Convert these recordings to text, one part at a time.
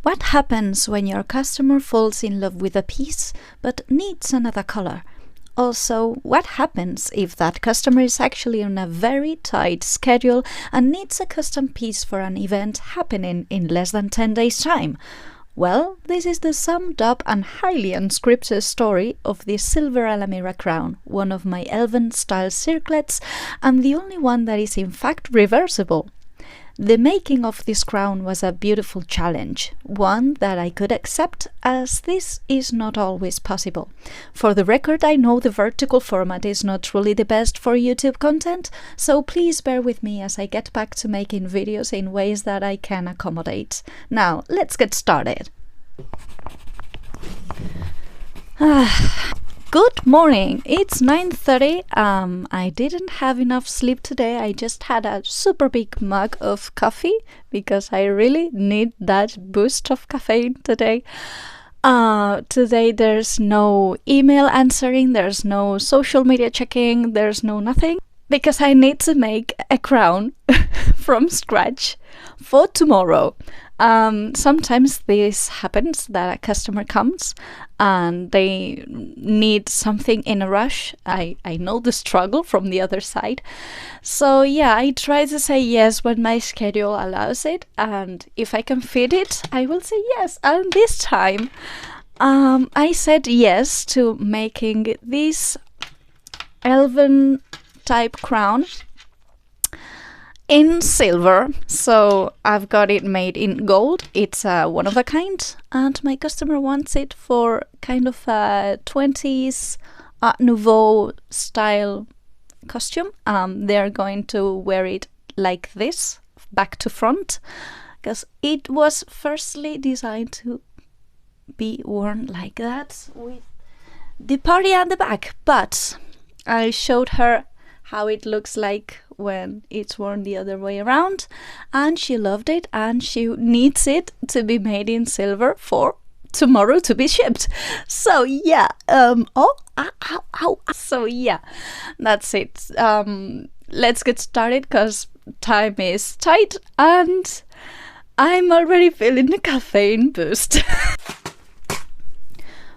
What happens when your customer falls in love with a piece but needs another color? Also, what happens if that customer is actually on a very tight schedule and needs a custom piece for an event happening in less than 10 days' time? Well, this is the summed up and highly unscripted story of the silver Alamira crown, one of my elven-style circlets and the only one that is in fact reversible. The making of this crown was a beautiful challenge, one that I could accept as this is not always possible. For the record, I know the vertical format is not truly the best for YouTube content, so please bear with me as I get back to making videos in ways that I can accommodate. Now, let's get started. Good morning, it's 9:30. I didn't have enough sleep today. I just had a super big mug of coffee because I really need that boost of caffeine today. Today there's no email answering, there's no social media checking, there's no nothing. Because I need to make a crown from scratch for tomorrow. Sometimes this happens that a customer comes and they need something in a rush. I know the struggle from the other side. So yeah, I try to say yes when my schedule allows it, and if I can fit it, I will say yes. And this time, I said yes to making this elven type crown in silver. So I've got it made in gold. It's one of a kind, and my customer wants it for kind of a 20s Art Nouveau style costume. They're going to wear it like this, back to front, because it was firstly designed to be worn like that with the party at the back, but I showed her how it looks like when it's worn the other way around, and she loved it, and she needs it to be made in silver for tomorrow to be shipped. So yeah, so yeah, that's it. Let's get started because time is tight and I'm already feeling the caffeine boost.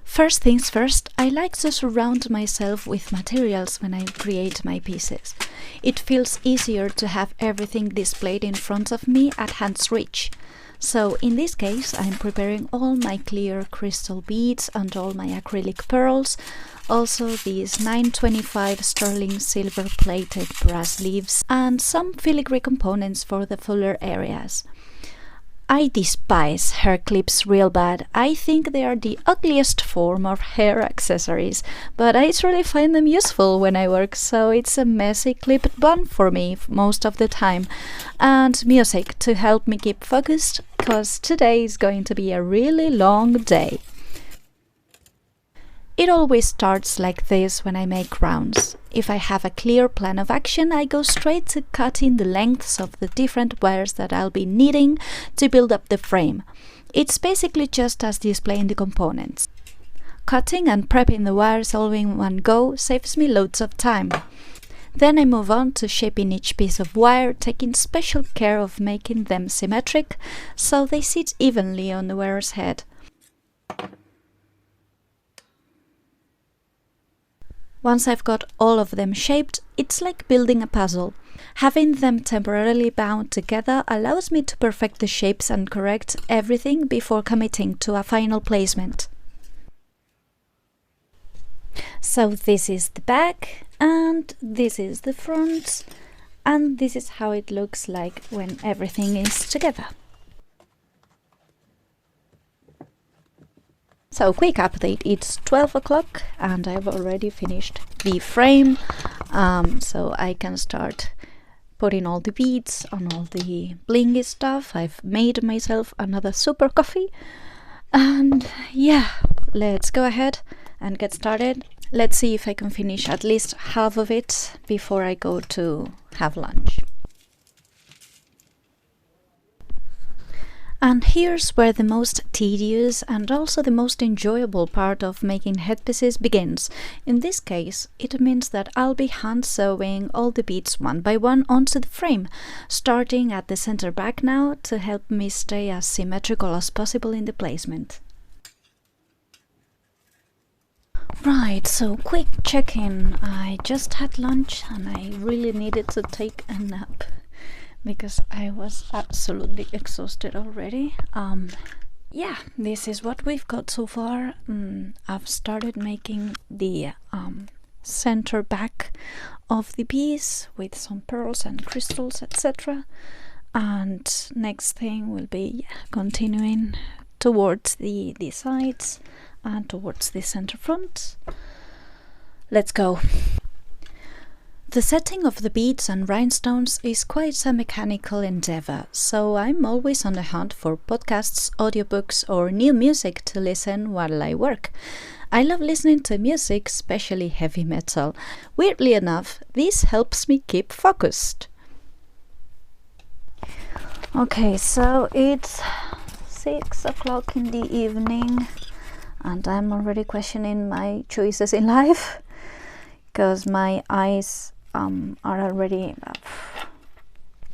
First things first, I like to surround myself with materials when I create my pieces. It feels easier to have everything displayed in front of me at hand's reach. So in this case, I'm preparing all my clear crystal beads and all my acrylic pearls, also these 925 sterling silver plated brass leaves and some filigree components for the fuller areas. I despise hair clips real bad. I think they are the ugliest form of hair accessories, but I truly find them useful when I work, so it's a messy clipped bun for me most of the time. And music to help me keep focused, because today is going to be a really long day. It always starts like this when I make crowns. If I have a clear plan of action, I go straight to cutting the lengths of the different wires that I'll be needing to build up the frame. It's basically just as displaying the components. Cutting and prepping the wires all in one go saves me loads of time. Then I move on to shaping each piece of wire, taking special care of making them symmetric so they sit evenly on the wearer's head. Once I've got all of them shaped, it's like building a puzzle. Having them temporarily bound together allows me to perfect the shapes and correct everything before committing to a final placement. So this is the back, and this is the front, and this is how it looks like when everything is together. So, quick update, it's 12 o'clock and I've already finished the frame, so I can start putting all the beads on all the blingy stuff. I've made myself another super coffee, and yeah, let's go ahead and get started. Let's see if I can finish at least half of it before I go to have lunch. And here's where the most tedious and also the most enjoyable part of making headpieces begins. In this case, it means that I'll be hand sewing all the beads one by one onto the frame, starting at the center back now to help me stay as symmetrical as possible in the placement. Right, so quick check-in. I just had lunch and I really needed to take a nap because I was absolutely exhausted already. Yeah, this is what we've got so far. I've started making the center back of the piece with some pearls and crystals, etc. And next thing will be continuing towards the sides and towards the center front. Let's go. The setting of the beads and rhinestones is quite a mechanical endeavor, so I'm always on the hunt for podcasts, audiobooks, or new music to listen while I work. I love listening to music, especially heavy metal. Weirdly enough, this helps me keep focused. Okay, so it's 6 o'clock in the evening and I'm already questioning my choices in life because my eyes are already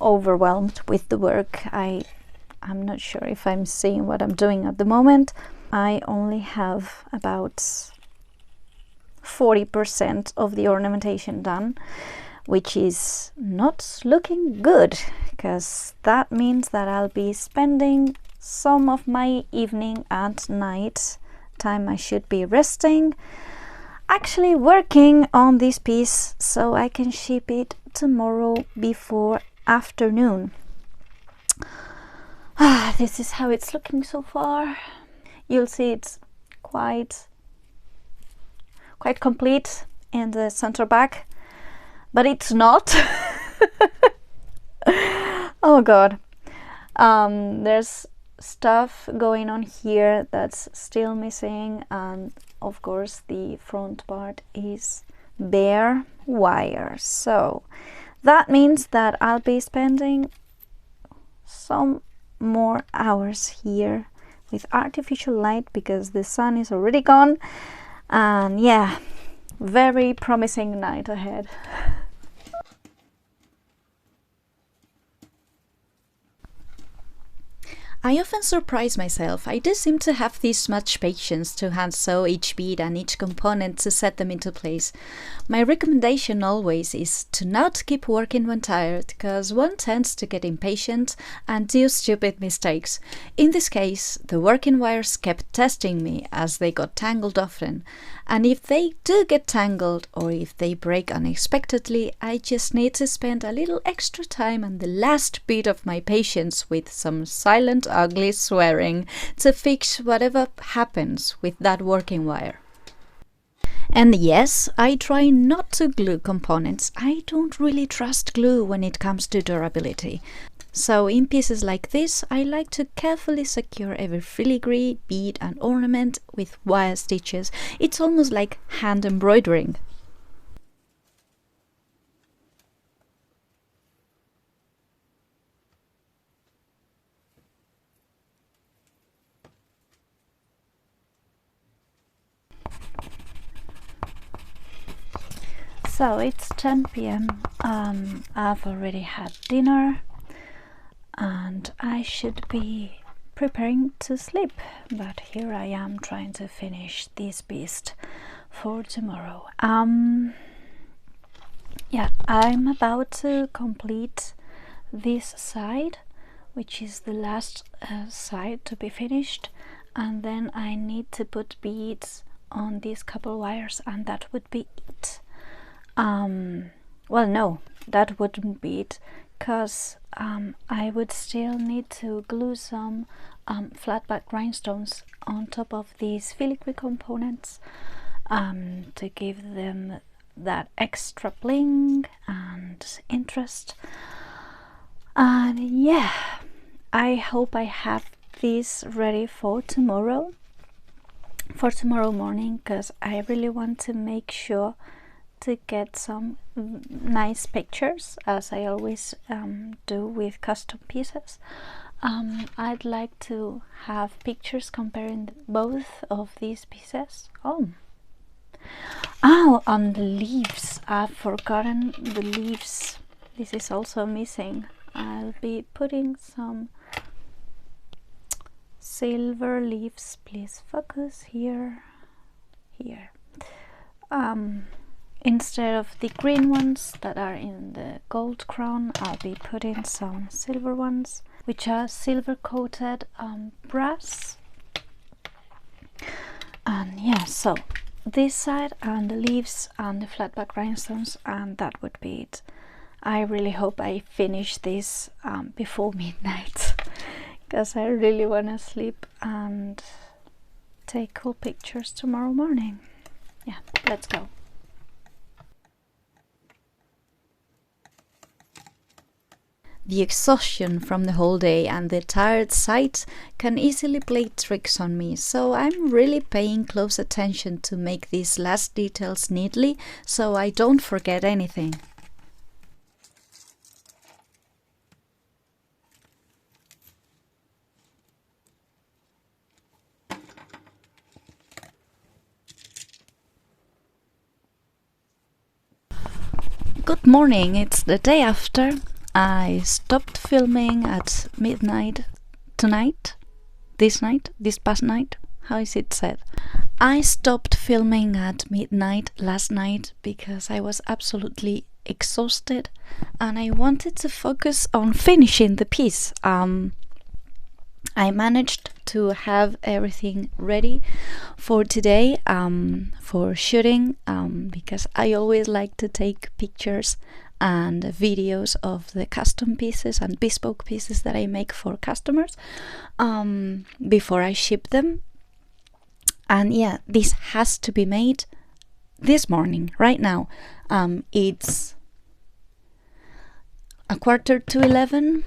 overwhelmed with the work. I'm not sure if I'm seeing what I'm doing at the moment. I only have about 40% of the ornamentation done, which is not looking good because that means that I'll be spending some of my evening and night time I should be resting actually working on this piece so I can ship it tomorrow before afternoon. This is how it's looking so far. You'll see it's quite complete in the center back, but it's not. Oh god. There's stuff going on here that's still missing, and of course the front part is bare wire, so that means that I'll be spending some more hours here with artificial light because the sun is already gone, and yeah, very promising night ahead. I often surprise myself. I do seem to have this much patience to hand sew each bead and each component to set them into place. My recommendation always is to not keep working when tired, because one tends to get impatient and do stupid mistakes. In this case, the working wires kept testing me as they got tangled often. And if they do get tangled or if they break unexpectedly, I just need to spend a little extra time and the last bit of my patience with some silent ugly swearing to fix whatever happens with that working wire. And yes, I try not to glue components. I don't really trust glue when it comes to durability. So in pieces like this, I like to carefully secure every filigree, bead and ornament with wire stitches. It's almost like hand embroidering. So it's 10 p.m. I've already had dinner and I should be preparing to sleep, but here I am trying to finish this beast for tomorrow. Yeah, I'm about to complete this side, which is the last side to be finished, and then I need to put beads on these couple wires and that would be it. Well, no, that wouldn't be it, because I would still need to glue some flat back rhinestones on top of these filigree components to give them that extra bling and interest. And yeah, I hope I have this ready for tomorrow morning, because I really want to make sure to get some nice pictures, as I always do with custom pieces. I'd like to have pictures comparing both of these pieces. On the leaves. I've forgotten the leaves. This is also missing. I'll be putting some silver leaves. Please focus here. Instead of the green ones that are in the gold crown, I'll be putting some silver ones, which are silver coated brass. And yeah, so this side and the leaves and the flat back rhinestones, and that would be it. I really hope I finish this before midnight because I really want to sleep and take cool pictures tomorrow morning. Yeah, let's go. The exhaustion from the whole day and the tired sight can easily play tricks on me, so I'm really paying close attention to make these last details neatly so I don't forget anything. Good morning, it's the day after. I stopped filming at midnight this past night, how is it said? I stopped filming at midnight last night because I was absolutely exhausted and I wanted to focus on finishing the piece. I managed to have everything ready for today for shooting because I always like to take pictures and videos of the custom pieces and bespoke pieces that I make for customers before I ship them. And yeah, this has to be made this morning, right now. It's 11:15.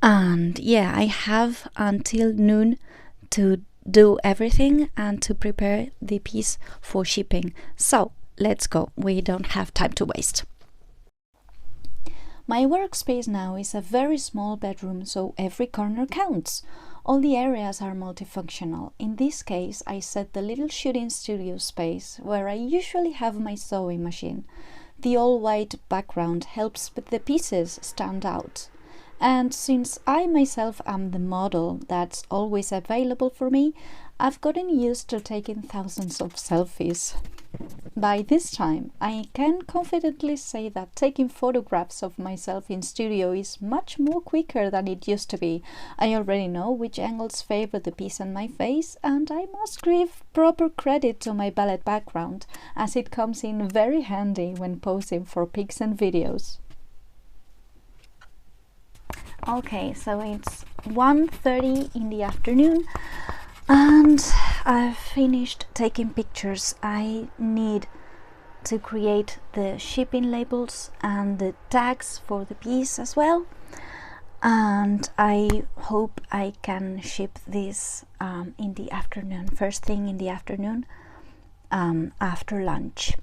And yeah, I have until noon to do everything and to prepare the piece for shipping. So let's go, we don't have time to waste. My workspace now is a very small bedroom, so every corner counts. All the areas are multifunctional. In this case, I set the little shooting studio space where I usually have my sewing machine. The all-white background helps the pieces stand out. And since I myself am the model that's always available for me, I've gotten used to taking thousands of selfies. By this time, I can confidently say that taking photographs of myself in studio is much more quicker than it used to be. I already know which angles favor the piece and my face, and I must give proper credit to my ballet background, as it comes in very handy when posing for pics and videos. Okay, so it's 1:30 in the afternoon and I've finished taking pictures. I need to create the shipping labels and the tags for the piece as well, and I hope I can ship this in the afternoon, first thing in the afternoon, after lunch.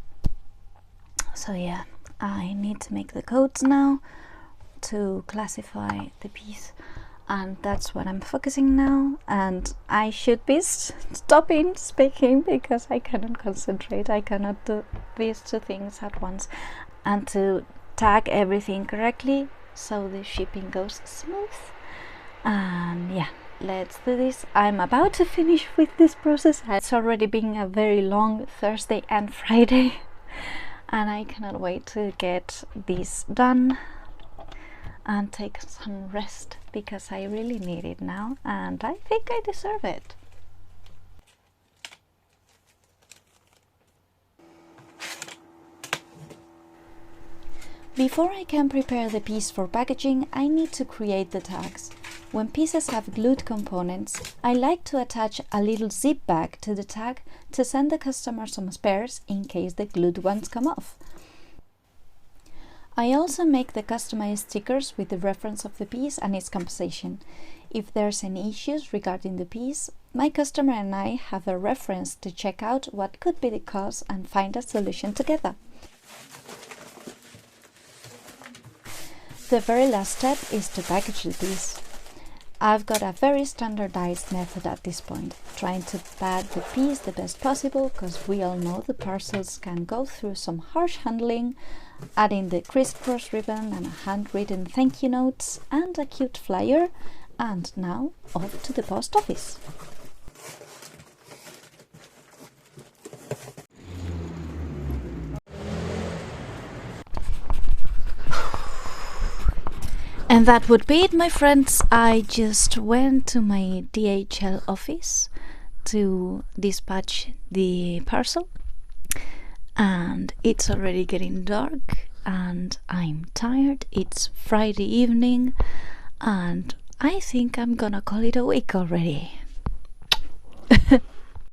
So yeah, I need to make the codes now to classify the piece, and that's what I'm focusing now. And I should be stopping speaking because I cannot concentrate. I cannot do these two things at once, and to tag everything correctly so the shipping goes smooth. And yeah, let's do this. I'm about to finish with this process. It's already been a very long Thursday and Friday and I cannot wait to get this done and take some rest because I really need it now and I think I deserve it. Before I can prepare the piece for packaging, I need to create the tags. When pieces have glued components, I like to attach a little zip bag to the tag to send the customer some spares in case the glued ones come off. I also make the customized stickers with the reference of the piece and its composition. If there's any issues regarding the piece, my customer and I have a reference to check out what could be the cause and find a solution together. The very last step is to package the piece. I've got a very standardized method at this point, trying to pack the piece the best possible, because we all know the parcels can go through some harsh handling, adding the crisscross ribbon and a handwritten thank you notes and a cute flyer, and now off to the post office. And that would be it, my friends. I just went to my DHL office to dispatch the parcel, and it's already getting dark and I'm tired. It's Friday evening and I think I'm gonna call it a week already.